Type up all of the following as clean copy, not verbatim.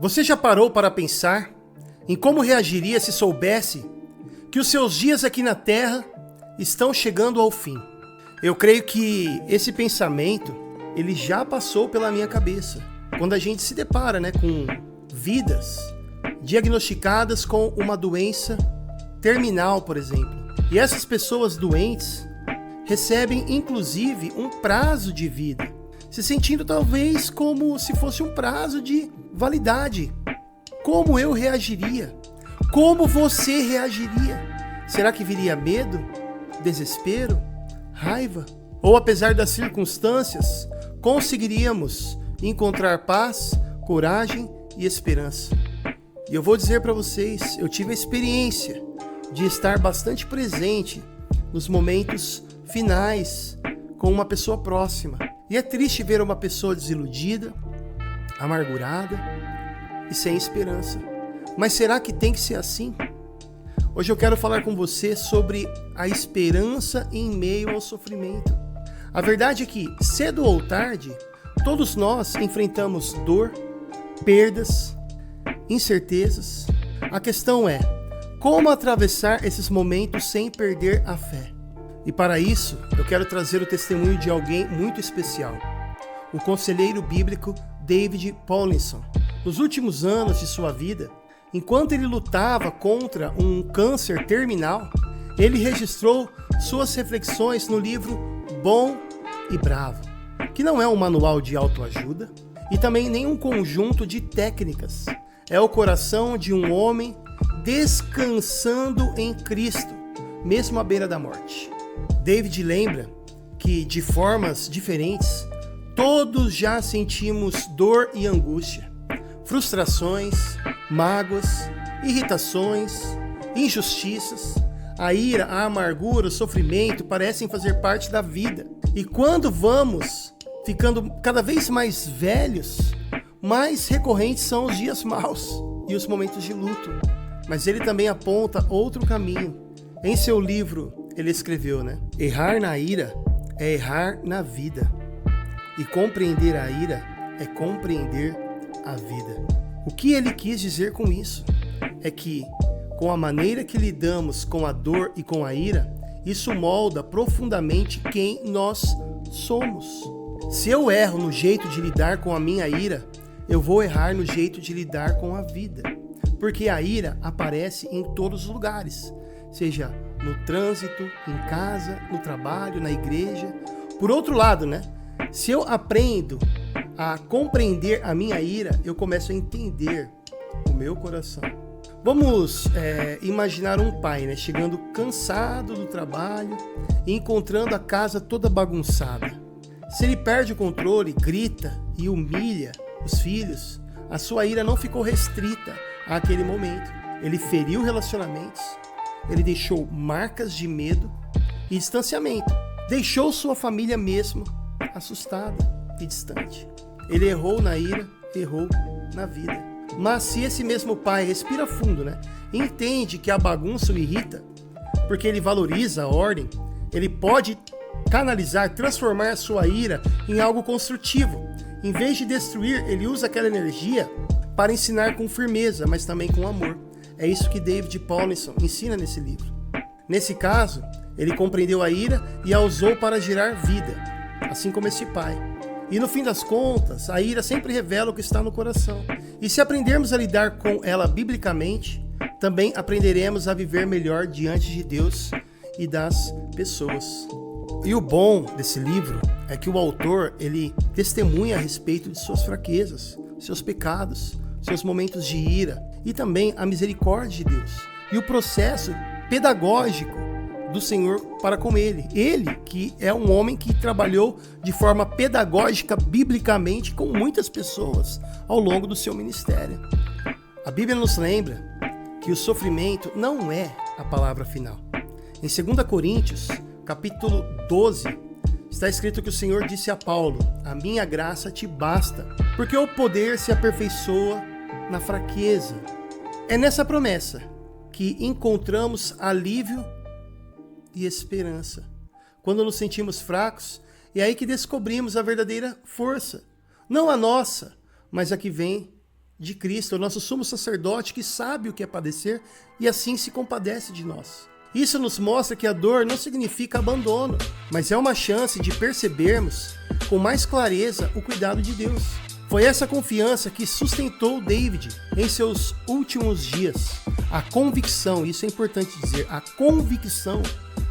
Você já parou para pensar em como reagiria se soubesse que os seus dias aqui na Terra estão chegando ao fim? Eu creio que esse pensamento, ele já passou pela minha cabeça. Quando a gente se depara, com vidas diagnosticadas com uma doença terminal, por exemplo. E essas pessoas doentes recebem, inclusive, um prazo de vida, se sentindo talvez como se fosse um prazo de validade. Como eu reagiria? Como você reagiria? Será que viria medo, desespero, raiva? Ou apesar das circunstâncias, conseguiríamos encontrar paz, coragem e esperança? E eu vou dizer para vocês, eu tive a experiência de estar bastante presente nos momentos finais com uma pessoa próxima. E é triste ver uma pessoa desiludida, amargurada e sem esperança. Mas será que tem que ser assim? Hoje eu quero falar com você sobre a esperança em meio ao sofrimento. A verdade é que, cedo ou tarde, todos nós enfrentamos dor, perdas, incertezas. A questão é, como atravessar esses momentos sem perder a fé? E para isso, eu quero trazer o testemunho de alguém muito especial. O conselheiro bíblico David Powlison. Nos últimos anos de sua vida, enquanto ele lutava contra um câncer terminal, ele registrou suas reflexões no livro Bom e Bravo, que não é um manual de autoajuda e também nem um conjunto de técnicas. É o coração de um homem descansando em Cristo, mesmo à beira da morte. David lembra que, de formas diferentes, todos já sentimos dor e angústia, frustrações, mágoas, irritações, injustiças. A ira, a amargura, o sofrimento parecem fazer parte da vida. E quando vamos ficando cada vez mais velhos, mais recorrentes são os dias maus e os momentos de luto. Mas ele também aponta outro caminho. Em seu livro, ele escreveu, Errar na ira é errar na vida. E compreender a ira é compreender a vida. O que ele quis dizer com isso? É que, com a maneira que lidamos com a dor e com a ira, isso molda profundamente quem nós somos. Se eu erro no jeito de lidar com a minha ira, eu vou errar no jeito de lidar com a vida. Porque a ira aparece em todos os lugares, seja no trânsito, em casa, no trabalho, na igreja. Por outro lado, se eu aprendo a compreender a minha ira, eu começo a entender o meu coração. Vamos imaginar um pai, chegando cansado do trabalho e encontrando a casa toda bagunçada. Se ele perde o controle, grita e humilha os filhos, a sua ira não ficou restrita àquele momento. Ele feriu relacionamentos, ele deixou marcas de medo e distanciamento, deixou sua família mesmo assustada e distante. Ele errou na ira, errou na vida. Mas se esse mesmo pai respira fundo, entende que a bagunça o irrita, porque ele valoriza a ordem, ele pode canalizar, transformar a sua ira em algo construtivo. Em vez de destruir, ele usa aquela energia para ensinar com firmeza, mas também com amor. É isso que David Powlison ensina nesse livro. Nesse caso, ele compreendeu a ira e a usou para gerar vida, assim como esse pai. E no fim das contas, a ira sempre revela o que está no coração. E se aprendermos a lidar com ela biblicamente, também aprenderemos a viver melhor diante de Deus e das pessoas. E o bom desse livro é que o autor, ele testemunha a respeito de suas fraquezas, seus pecados, seus momentos de ira e também a misericórdia de Deus. E o processo pedagógico do Senhor para com ele. Ele, que é um homem que trabalhou de forma pedagógica, biblicamente, com muitas pessoas ao longo do seu ministério. A Bíblia nos lembra que o sofrimento não é a palavra final. Em 2 Coríntios, capítulo 12, está escrito que o Senhor disse a Paulo: a minha graça te basta, porque o poder se aperfeiçoa na fraqueza. É nessa promessa que encontramos alívio e esperança. Quando nos sentimos fracos, é aí que descobrimos a verdadeira força. Não a nossa, mas a que vem de Cristo, é o nosso sumo sacerdote que sabe o que é padecer e assim se compadece de nós. Isso nos mostra que a dor não significa abandono, mas é uma chance de percebermos com mais clareza o cuidado de Deus. Foi essa confiança que sustentou David em seus últimos dias. A convicção, isso é importante dizer, a convicção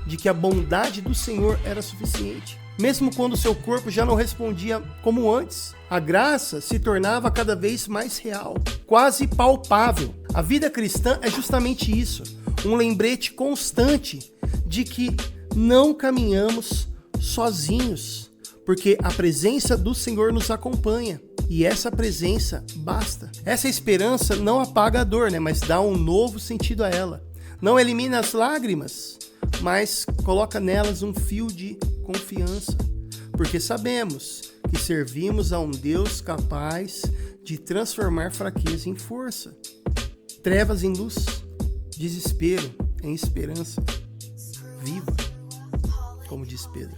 de que a bondade do Senhor era suficiente. Mesmo quando seu corpo já não respondia como antes, a graça se tornava cada vez mais real, quase palpável. A vida cristã é justamente isso, um lembrete constante de que não caminhamos sozinhos, porque a presença do Senhor nos acompanha. E essa presença basta. Essa esperança não apaga a dor, mas dá um novo sentido a ela. Não elimina as lágrimas, mas coloca nelas um fio de confiança. Porque sabemos que servimos a um Deus capaz de transformar fraqueza em força, trevas em luz, desespero em esperança viva, como diz Pedro.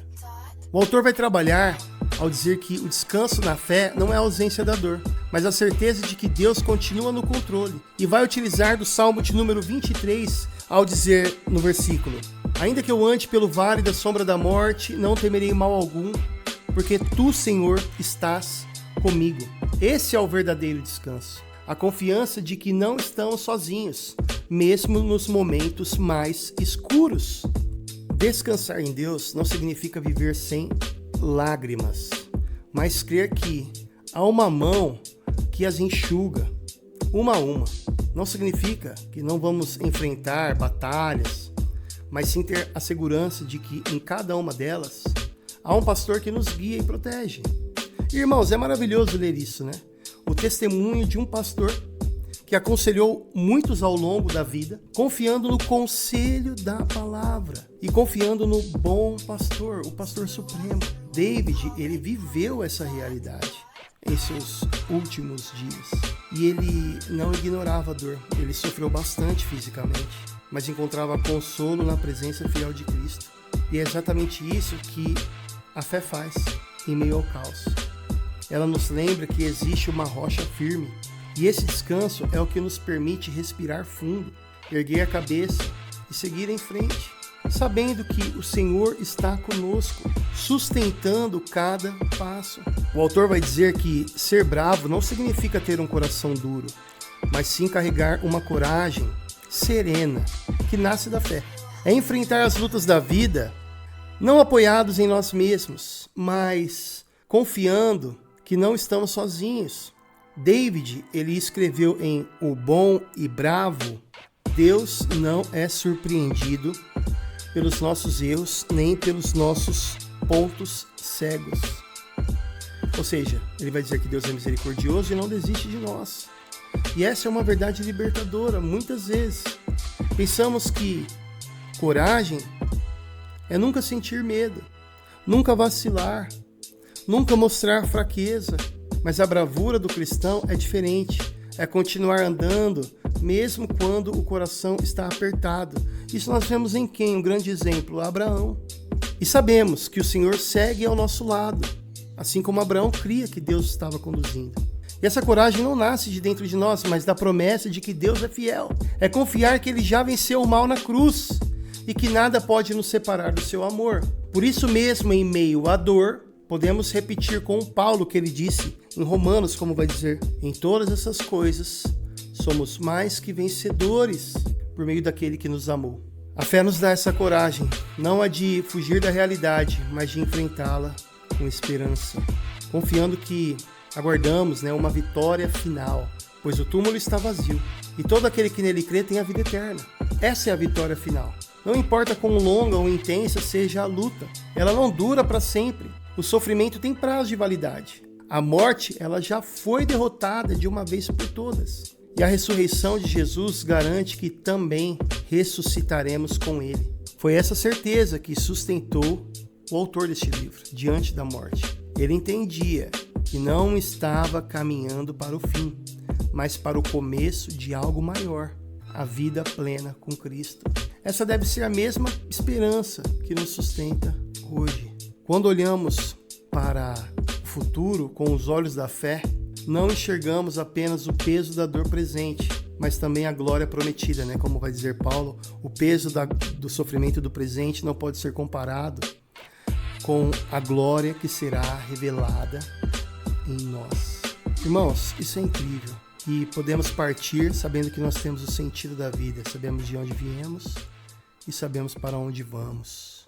O autor vai trabalhar ao dizer que o descanso na fé não é a ausência da dor, mas a certeza de que Deus continua no controle. E vai utilizar do Salmo de número 23 ao dizer no versículo: ainda que eu ande pelo vale da sombra da morte, não temerei mal algum, porque tu, Senhor, estás comigo. Esse é o verdadeiro descanso. A confiança de que não estamos sozinhos, mesmo nos momentos mais escuros. Descansar em Deus não significa viver sem lágrimas, mas crer que há uma mão que as enxuga, uma a uma. Não significa que não vamos enfrentar batalhas, mas sim ter a segurança de que em cada uma delas há um pastor que nos guia e protege. Irmãos, é maravilhoso ler isso, né? O testemunho de um pastor que aconselhou muitos ao longo da vida, confiando no conselho da palavra e confiando no bom pastor, o pastor supremo. David, ele viveu essa realidade em seus últimos dias e ele não ignorava a dor. Ele sofreu bastante fisicamente, mas encontrava consolo na presença fiel de Cristo. E é exatamente isso que a fé faz em meio ao caos. Ela nos lembra que existe uma rocha firme. E esse descanso é o que nos permite respirar fundo, erguer a cabeça e seguir em frente, sabendo que o Senhor está conosco, sustentando cada passo. O autor vai dizer que ser bravo não significa ter um coração duro, mas sim carregar uma coragem serena que nasce da fé. É enfrentar as lutas da vida, não apoiados em nós mesmos, mas confiando que não estamos sozinhos. David, ele escreveu em O Bom e Bravo: Deus não é surpreendido pelos nossos erros, nem pelos nossos pontos cegos. Ou seja, ele vai dizer que Deus é misericordioso e não desiste de nós. E essa é uma verdade libertadora. Muitas vezes pensamos que coragem é nunca sentir medo, nunca vacilar, nunca mostrar fraqueza. Mas a bravura do cristão é diferente, é continuar andando, mesmo quando o coração está apertado. Isso nós vemos em quem? Um grande exemplo, Abraão. E sabemos que o Senhor segue ao nosso lado, assim como Abraão cria que Deus estava conduzindo. E essa coragem não nasce de dentro de nós, mas da promessa de que Deus é fiel. É confiar que Ele já venceu o mal na cruz e que nada pode nos separar do seu amor. Por isso mesmo, em meio à dor, podemos repetir com Paulo que ele disse em Romanos, como vai dizer: em todas essas coisas somos mais que vencedores por meio daquele que nos amou. A fé nos dá essa coragem, não a de fugir da realidade, mas de enfrentá-la com esperança, confiando que aguardamos uma vitória final, pois o túmulo está vazio e todo aquele que nele crê tem a vida eterna. Essa é a vitória final. Não importa quão longa ou intensa seja a luta, ela não dura para sempre. O sofrimento tem prazo de validade. A morte, ela já foi derrotada de uma vez por todas. E a ressurreição de Jesus garante que também ressuscitaremos com Ele. Foi essa certeza que sustentou o autor deste livro, diante da morte. Ele entendia que não estava caminhando para o fim, mas para o começo de algo maior, a vida plena com Cristo. Essa deve ser a mesma esperança que nos sustenta hoje. Quando olhamos para o futuro com os olhos da fé, não enxergamos apenas o peso da dor presente, mas também a glória prometida, né? Como vai dizer Paulo, o peso do sofrimento do presente não pode ser comparado com a glória que será revelada em nós. Irmãos, isso é incrível. E podemos partir sabendo que nós temos o sentido da vida, sabemos de onde viemos e sabemos para onde vamos.